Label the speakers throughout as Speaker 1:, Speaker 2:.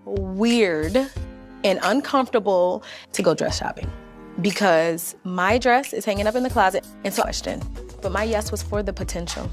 Speaker 1: weird and uncomfortable to go dress shopping because my dress is hanging up in the closet and so question. But my yes was for the potential.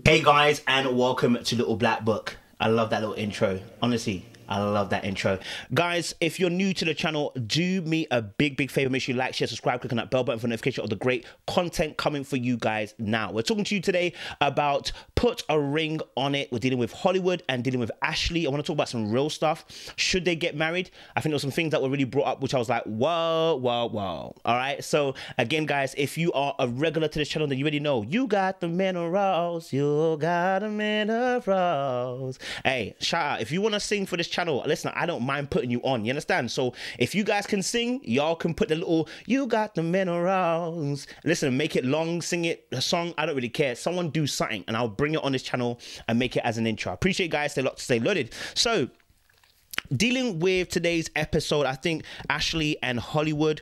Speaker 2: Hey guys, and welcome to Little Black Book. I love that little intro. Honestly, I love that intro. Guys, if you're new to the channel, do me a big favor. Make sure you like, share, subscribe, click on that bell button for notification of the great content coming for you guys now. We're talking to you today about Put a Ring on It. We're dealing with Hollywood and dealing with Ashley. I want to talk about some real stuff. Should they get married? I think there were some things that were really brought up, which I was like, whoa. All right. So again, guys, if you are a regular to this channel, then you already know you got the minerals. You got the minerals. Hey, shout out. If you want to sing for this channel, listen, I don't mind putting you on, you understand? So if you guys can sing, y'all can put the little you got the minerals, listen, make it long, sing it a song, I don't really care. Someone do something and I'll bring it on this channel and make it as an intro. I appreciate you guys. Stay locked, stay loaded. So dealing with today's episode, I think Ashley and Hollywood,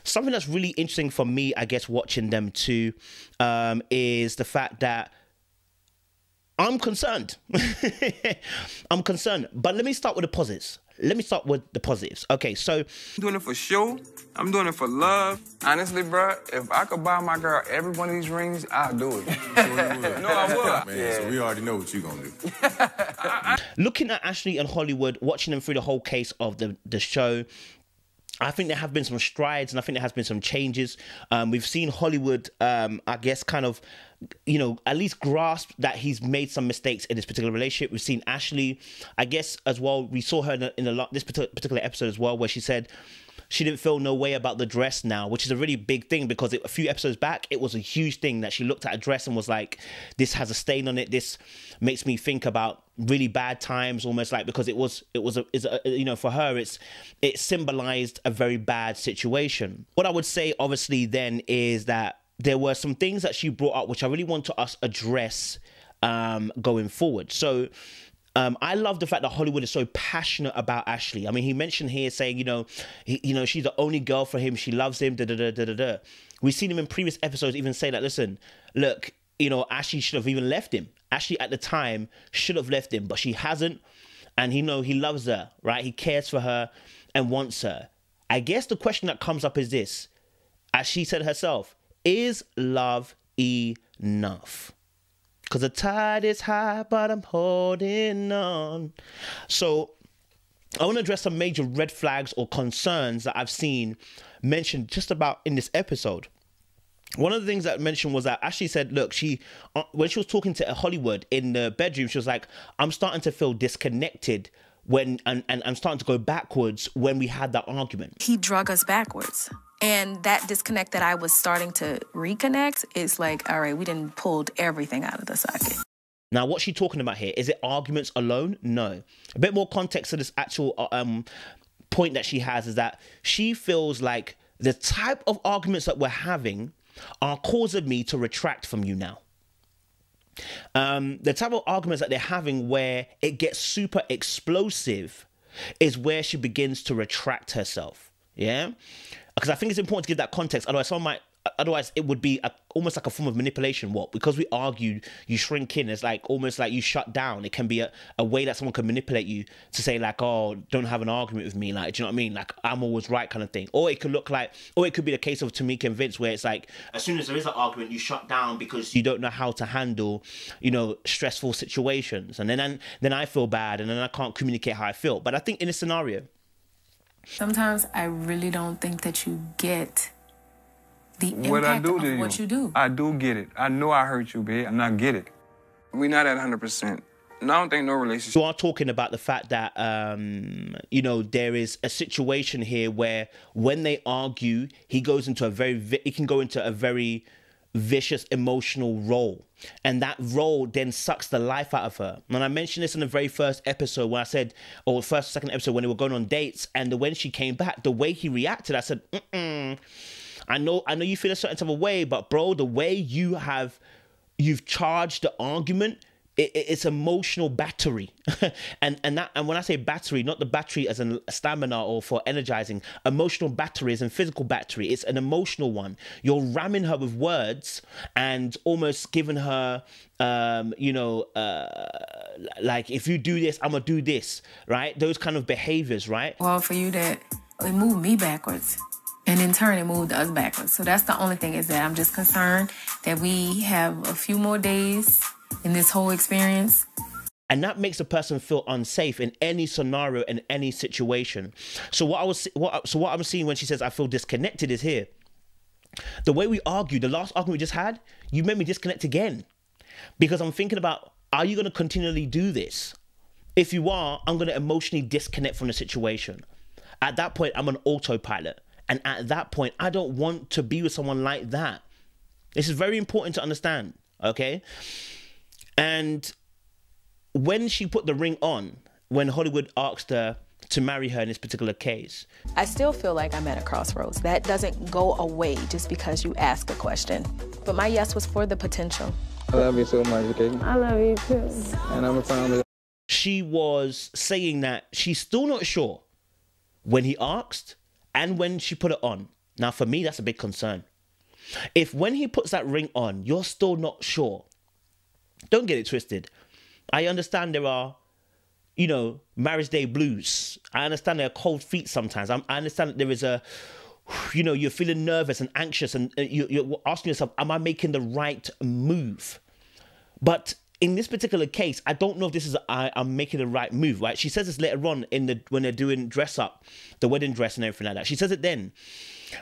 Speaker 2: something that's really interesting for me, I guess, watching them too, is the fact that I'm concerned. I'm concerned. But let me start with the positives. Okay, so
Speaker 3: I'm doing it for show. I'm doing it for love. Honestly, bro, if I could buy my girl every one of these rings, I'd do it. No, I would.
Speaker 4: Man, yeah. So we already know what you're gonna do.
Speaker 2: Looking at Ashley and Hollywood, watching them through the whole case of the show, I think there have been some strides and I think there has been some changes. We've seen Hollywood, I guess, kind of, you know, at least grasp that he's made some mistakes in this particular relationship. We've seen Ashley, I guess, as well. We saw her in this particular episode as well, where she said she didn't feel no way about the dress now, which is a really big thing because a few episodes back, it was a huge thing that she looked at a dress and was like, this has a stain on it. This makes me think about really bad times, almost like, because you know, for her, it symbolized a very bad situation. What I would say, obviously, then is that there were some things that she brought up which I really want to us address going forward. So I love the fact that Hollywood is so passionate about Ashley. I mean, he mentioned here saying, you know, she's the only girl for him. She loves him. We've seen him in previous episodes even say that, listen, look, you know, Ashley should have even left him. Ashley at the time should have left him, but she hasn't. And he loves her, right? He cares for her and wants her. I guess the question that comes up is this, as she said herself, is love enough? Because the tide is high, but I'm holding on. So I want to address some major red flags or concerns that I've seen mentioned just about in this episode. One of the things that I mentioned was that Ashley said, look, when she was talking to Hollywood in the bedroom, she was like, I'm starting to feel disconnected and I'm starting to go backwards when we had that argument.
Speaker 1: He drug us backwards. And that disconnect that I was starting to reconnect is like, all right, we done pulled everything out of the socket.
Speaker 2: Now, what's she talking about here? Is it arguments alone? No. A bit more context to this actual point that she has is that she feels like the type of arguments that we're having are causing me to retract from you now. The type of arguments that they're having where it gets super explosive is where she begins to retract herself. Yeah? Because I think it's important to give that context. Otherwise, it would be almost like a form of manipulation. What? Because we argued, you shrink in. It's like almost like you shut down. It can be a way that someone can manipulate you to say like, oh, don't have an argument with me. Like, do you know what I mean? Like, I'm always right kind of thing. Or it could look like, or it could be the case of Tamika and Vince where it's like, as soon as there is an argument, you shut down because you don't know how to handle, you know, stressful situations. And then I feel bad and then I can't communicate how I feel. But I think in this scenario,
Speaker 1: sometimes I really don't think that you get the impact of what you do.
Speaker 3: I do get it. I know I hurt you, babe, and I get it. We're not at 100%. And I don't think no relationship.
Speaker 2: You are talking about the fact that, you know, there is a situation here where when they argue, he can go into a very vicious emotional role. And that role then sucks the life out of her. And I mentioned this in the very first episode when I said, or first, second episode when they were going on dates, and when she came back, the way he reacted, I said, I know you feel a certain type of way, but bro, the way you've charged the argument it's emotional battery. and when I say battery, not the battery as in stamina or for energizing. Emotional battery is a physical battery. It's an emotional one. You're ramming her with words and almost giving her, like, if you do this, I'm gonna do this, right? Those kind of behaviors, right?
Speaker 5: Well, for you, that it moved me backwards. And in turn, it moved us backwards. So that's the only thing, is that I'm just concerned that we have a few more days in this whole experience.
Speaker 2: And that makes a person feel unsafe in any scenario, in any situation. So what I'm seeing when she says I feel disconnected is here. The way we argued, the last argument we just had, you made me disconnect again. Because I'm thinking about, are you going to continually do this? If you are, I'm going to emotionally disconnect from the situation. At that point, I'm on autopilot. And at that point, I don't want to be with someone like that. This is very important to understand, okay? And when she put the ring on, when Hollywood asked her to marry her in this particular case,
Speaker 1: I still feel like I'm at a crossroads. That doesn't go away just because you ask a question. But my yes was for the potential.
Speaker 6: I love you so much, okay?
Speaker 5: I love you too.
Speaker 6: And I'm a family.
Speaker 2: She was saying that she's still not sure when he asked and when she put it on. Now, for me, that's a big concern. If when he puts that ring on, you're still not sure, don't get it twisted. I understand there are, marriage day blues. I understand there are cold feet sometimes. I understand that there is a, you're feeling nervous and anxious and you're asking yourself, am I making the right move? But in this particular case, I don't know if this is I'm making the right move, right? She says this later on when they're doing dress up, the wedding dress and everything like that. She says it then.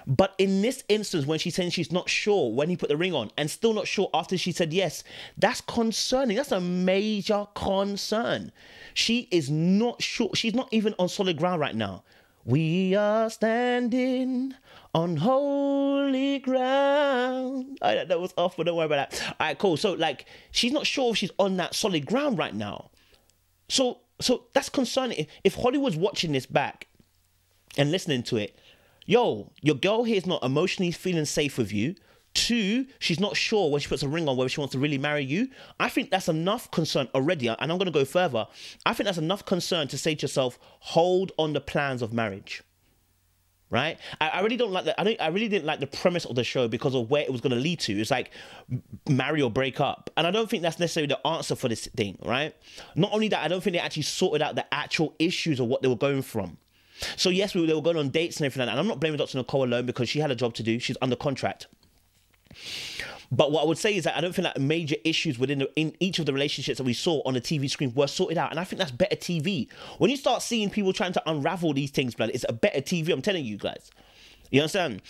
Speaker 2: But in this instance, when she's saying she's not sure when he put the ring on and still not sure after she said yes, that's concerning. That's a major concern. She is not sure. She's not even on solid ground right now. We are standing on holy ground. That was off, but don't worry about that. All right, cool. So, like, she's not sure if she's on that solid ground right now. So that's concerning. If Hollywood's watching this back and listening to it, yo, your girl here is not emotionally feeling safe with you. 2, she's not sure when she puts a ring on whether she wants to really marry you. I think that's enough concern already, and I'm going to go further. I think that's enough concern to say to yourself, hold on the plans of marriage. Right? I really don't like that. I really didn't like the premise of the show because of where it was going to lead to. It's like marry or break up. And I don't think that's necessarily the answer for this thing, right? Not only that, I don't think they actually sorted out the actual issues of what they were going from. So yes, they were going on dates and everything like that. And I'm not blaming Dr. Nicole alone because she had a job to do. She's under contract. But what I would say is that I don't think that major issues in each of the relationships that we saw on the TV screen were sorted out. And I think that's better TV. When you start seeing people trying to unravel these things, blood, it's a better TV. I'm telling you guys. You understand?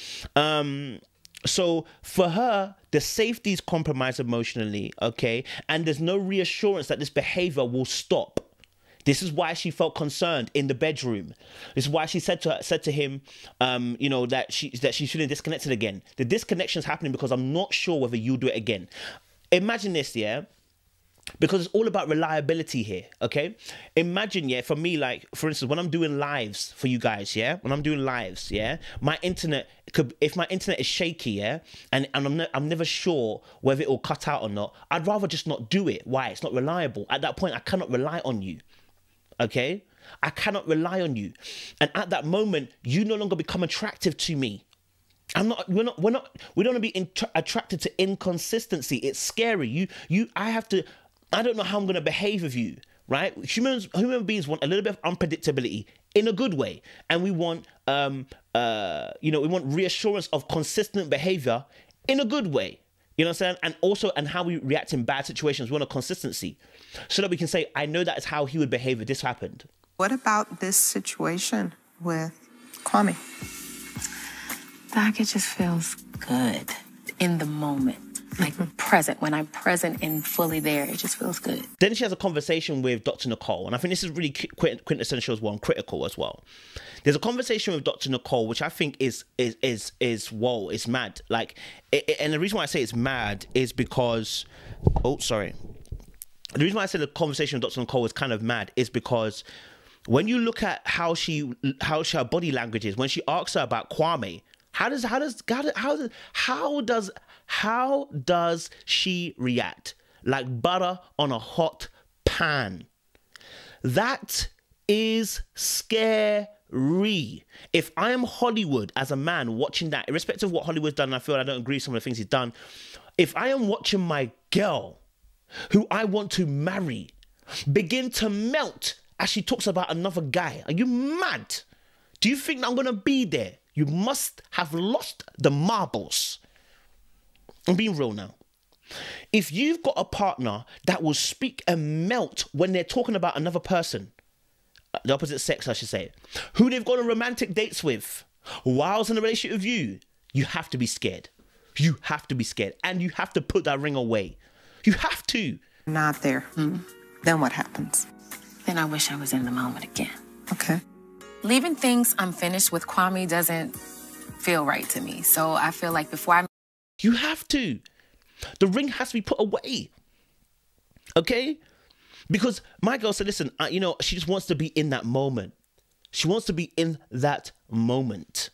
Speaker 2: So for her, the safety is compromised emotionally, okay? And there's no reassurance that this behavior will stop. This is why she felt concerned in the bedroom. This is why she said to him, that she's feeling disconnected again. The disconnection is happening because I'm not sure whether you'll do it again. Imagine this, yeah? Because it's all about reliability here, okay? Imagine, yeah, for me, like, for instance, when I'm doing lives for you guys, yeah? When I'm doing lives, yeah? My internet, if my internet is shaky, yeah? And I'm never sure whether it will cut out or not, I'd rather just not do it. Why? It's not reliable. At that point, I cannot rely on you. Okay, I cannot rely on you, and at that moment, you no longer become attractive to me. We don't want to be attracted to inconsistency. It's scary. I don't know how I'm going to behave with you, right? Human beings want a little bit of unpredictability in a good way, and we want, we want reassurance of consistent behavior in a good way. You know what I'm saying? And how we react in bad situations. We want a consistency so that we can say, I know that is how he would behave if this happened.
Speaker 7: What about this situation with Kwame?
Speaker 5: Doc, it just feels good in the moment. Like present, when I'm present and fully there, it just feels good.
Speaker 2: Then she has a conversation with Dr. Nicole, and I think this is really quintessential as well, and critical as well. There's a conversation with Dr. Nicole, which I think is whoa, it's mad. Like, and the reason why I say it's mad is because, the reason why I say the conversation with Dr. Nicole is kind of mad is because when you look at how her body language is, when she asks her about Kwame, how does she react? like butter on a hot pan. That is scary. If I am Hollywood as a man watching that, irrespective of what Hollywood's done, I feel I don't agree with some of the things he's done. If I am watching my girl, who I want to marry, begin to melt as she talks about another guy, are you mad? Do you think I'm going to be there? You must have lost the marbles. I'm being real now. If you've got a partner that will speak and melt when they're talking about another person, the opposite sex, I should say, who they've gone on romantic dates with, whilst in a relationship with you, you have to be scared. You have to be scared. And you have to put that ring away. You have to.
Speaker 7: Not there. Then what happens?
Speaker 5: Then I wish I was in the moment again.
Speaker 7: Okay.
Speaker 5: Leaving things unfinished with Kwame doesn't feel right to me. So I feel like before I...
Speaker 2: You have to. The ring has to be put away. Okay? Because my girl said, listen, she just wants to be in that moment. She wants to be in that moment.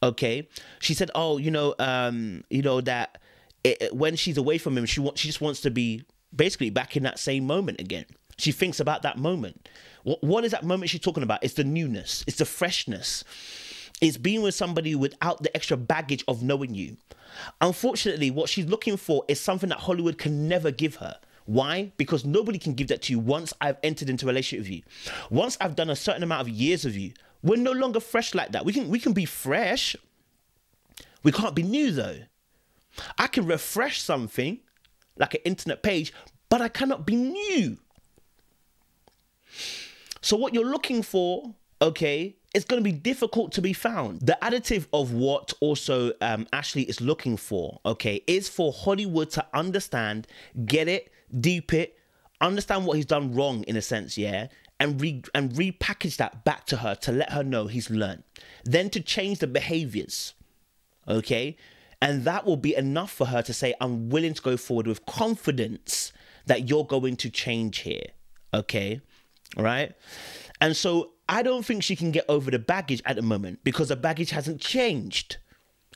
Speaker 2: Okay? She said, that when she's away from him, she just wants to be basically back in that same moment again. She thinks about that moment. What is that moment she's talking about? It's the newness. It's the freshness. It's being with somebody without the extra baggage of knowing you. Unfortunately, what she's looking for is something that Hollywood can never give her. Why? Because nobody can give that to you once I've entered into a relationship with you. Once I've done a certain amount of years with you, we're no longer fresh like that. We can be fresh. We can't be new though. I can refresh something like an internet page, but I cannot be new. So what you're looking for, okay, it's going to be difficult to be found. The additive of what also Ashley is looking for, okay, is for Hollywood to understand, get it, deep it, understand what he's done wrong in a sense, yeah, and repackage that back to her to let her know he's learned. Then to change the behaviors, okay, and that will be enough for her to say, I'm willing to go forward with confidence that you're going to change here, okay, all right? And so I don't think she can get over the baggage at the moment because the baggage hasn't changed.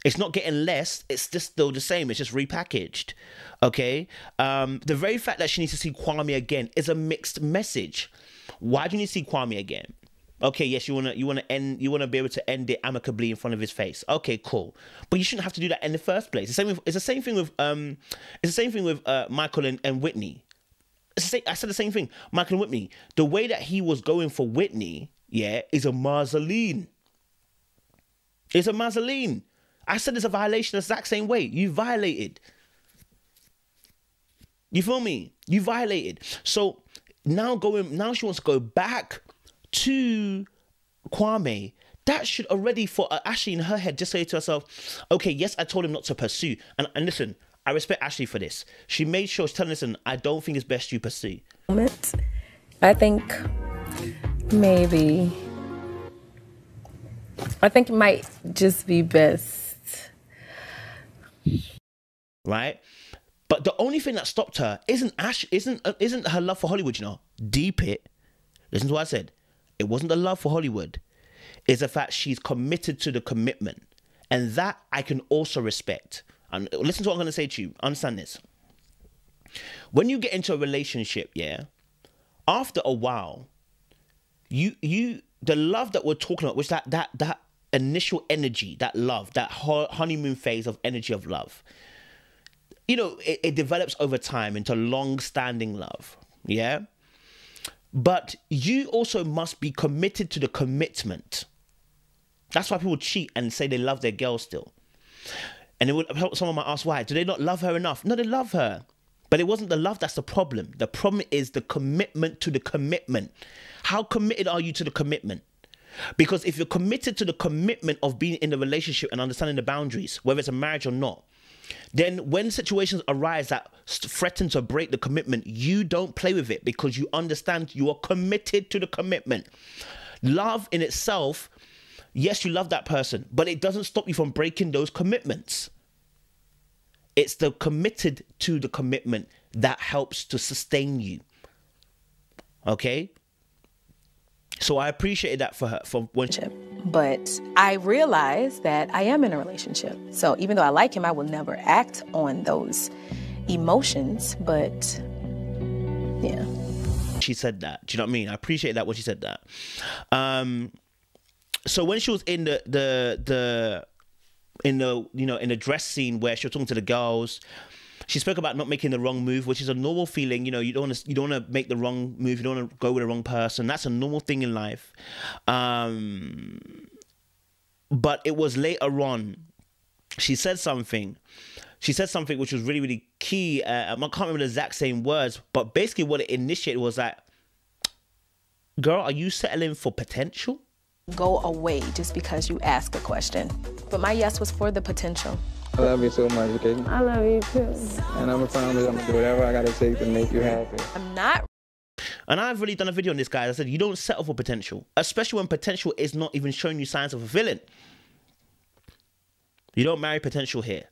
Speaker 2: It's not getting less. It's just still the same. It's just repackaged. Okay. The very fact that she needs to see Kwame again is a mixed message. Why do you need to see Kwame again? Okay, yes, you wanna be able to end it amicably in front of his face. Okay, cool. But you shouldn't have to do that in the first place. It's the same thing with Michael and Whitney. I said the same thing. Michael and Whitney. The way that he was going for Whitney, yeah, is a mausoleum. It's a mausoleum. I said it's a violation the exact same way. You violated. You feel me? You violated. So now she wants to go back to Kwame. That should already, for Ashley in her head, just say to herself, okay, yes, I told him not to pursue. And listen, I respect Ashley for this. She made sure, she's telling, listen, I don't think it's best you pursue.
Speaker 1: I think it might just be best.
Speaker 2: Right? But the only thing that stopped her isn't her love for Hollywood, you know. Deep it. Listen to what I said. It wasn't the love for Hollywood. It's the fact she's committed to the commitment. And that I can also respect. And listen to what I'm going to say to you. Understand this. When you get into a relationship, yeah, after a while, the love that we're talking about, which that initial energy, that love, that honeymoon phase of energy of love, you know, it develops over time into long-standing love, yeah? But you also must be committed to the commitment. That's why people cheat and say they love their girl still. And it would help. Someone might ask why. Do they not love her enough? No, they love her. But it wasn't the love that's the problem. The problem is the commitment to the commitment. How committed are you to the commitment? Because if you're committed to the commitment of being in the relationship and understanding the boundaries, whether it's a marriage or not, then when situations arise that threaten to break the commitment, you don't play with it because you understand you are committed to the commitment. Love in itself, yes, you love that person, but it doesn't stop you from breaking those commitments. It's the committed to the commitment that helps to sustain you. Okay? So I appreciated that for her.
Speaker 1: But I realize that I am in a relationship. So even though I like him, I will never act on those emotions. But Yeah.
Speaker 2: She said that. Do you know what I mean? I appreciate that when she said that. So when she was in the dress scene where she was talking to the girls, she spoke about not making the wrong move, which is a normal feeling. You know, you don't want to make the wrong move. You don't want to go with the wrong person. That's a normal thing in life. But it was later on, she said something. She said something which was really, really key. I can't remember the exact same words, but basically what it initiated was that, girl, are you settling for potential?
Speaker 1: Go away just because you ask a question. But my yes was for the potential.
Speaker 6: I love you so much, okay?
Speaker 5: I love you too.
Speaker 6: And I'm a promise I'm gonna do whatever I gotta take to make you happy.
Speaker 1: I'm not.
Speaker 2: And I've really done a video on this, guys. I said, you don't settle for potential, especially when potential is not even showing you signs of fulfilling. You don't marry potential here.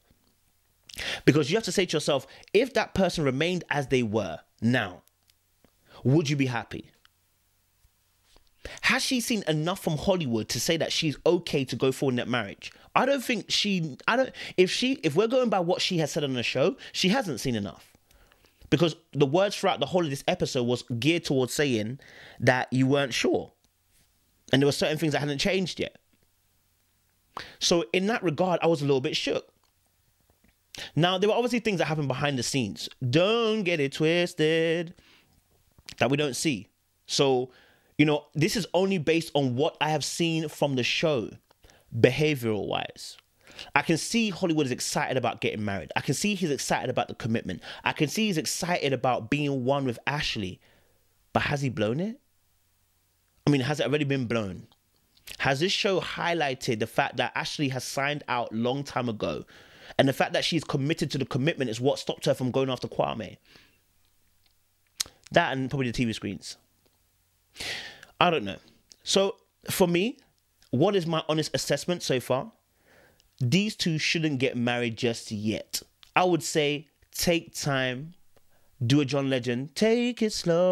Speaker 2: Because you have to say to yourself, if that person remained as they were now, would you be happy? Has she seen enough from Hollywood to say that she's okay to go forward in that marriage? I don't think if we're going by what she has said on the show, she hasn't seen enough. Because the words throughout the whole of this episode was geared towards saying that you weren't sure. And there were certain things that hadn't changed yet. So in that regard, I was a little bit shook. Now, there were obviously things that happened behind the scenes. Don't get it twisted. That we don't see. So, you know, this is only based on what I have seen from the show, behavioral wise. I can see Hollywood is excited about getting married. I can see he's excited about the commitment. I can see he's excited about being one with Ashley. But has he blown it? I mean, has it already been blown? Has this show highlighted the fact that Ashley has signed out a long time ago? And the fact that she's committed to the commitment is what stopped her from going after Kwame. That and probably the TV screens. I don't know. So for me, what is my honest assessment so far? These two shouldn't get married just yet. I would say take time, do a John Legend, take it slow,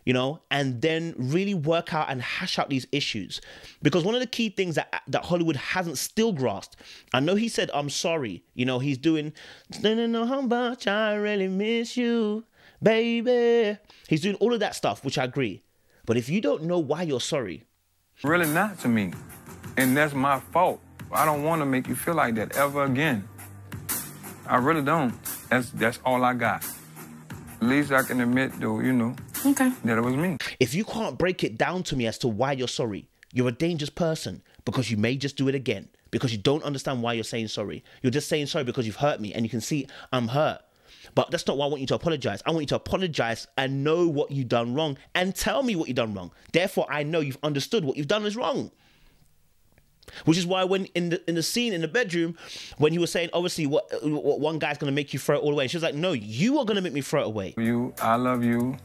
Speaker 2: you know, and then really work out and hash out these issues. Because one of the key things that Hollywood hasn't still grasped, I know he said, I'm sorry, you know, he's doing, don't know how much I really miss you, baby. He's doing all of that stuff, which I agree. But if you don't know why you're sorry.
Speaker 3: Really not to me. And that's my fault. I don't want to make you feel like that ever again. I really don't. That's all I got. At least I can admit, though, you know, that it was me.
Speaker 2: If you can't break it down to me as to why you're sorry, you're a dangerous person because you may just do it again because you don't understand why you're saying sorry. You're just saying sorry because you've hurt me and you can see I'm hurt. But that's not why I want you to apologize. I want you to apologize and know what you've done wrong and tell me what you've done wrong. Therefore, I know you've understood what you've done is wrong. Which is why when in the scene in the bedroom, when he was saying, obviously, what one guy's going to make you throw it all away. And she was like, no, you are going to make me throw it away.
Speaker 3: I love you.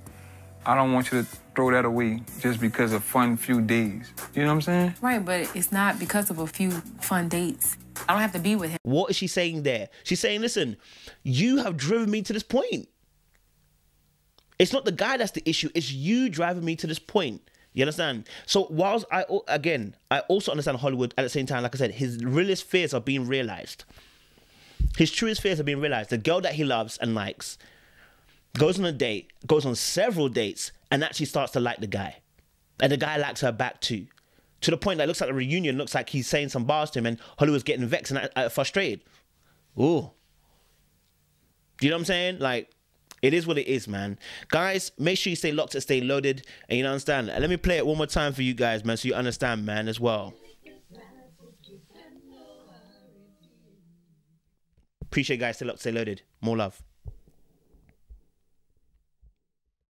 Speaker 3: I don't want you to throw that away just because of fun few days. You know what I'm saying?
Speaker 5: Right, but it's not because of a few fun dates. I don't have to be with him.
Speaker 2: What is she saying there? She's saying, listen, you have driven me to this point. It's not the guy that's the issue. It's you driving me to this point. You understand? So whilst I also understand Hollywood at the same time, like I said, his realest fears are being realized. His truest fears are being realized. The girl that he loves and likes goes on a date, goes on several dates, and actually starts to like the guy. And the guy likes her back too. To the point that it looks like a reunion, looks like he's saying some bars to him and Hollywood's getting vexed and frustrated. Ooh. Do you know what I'm saying? Like, it is what it is, man. Guys, make sure you stay locked and stay loaded. And you understand. And let me play it one more time for you guys, man, so you understand, man, as well. Appreciate you guys. Stay locked, stay loaded. More love.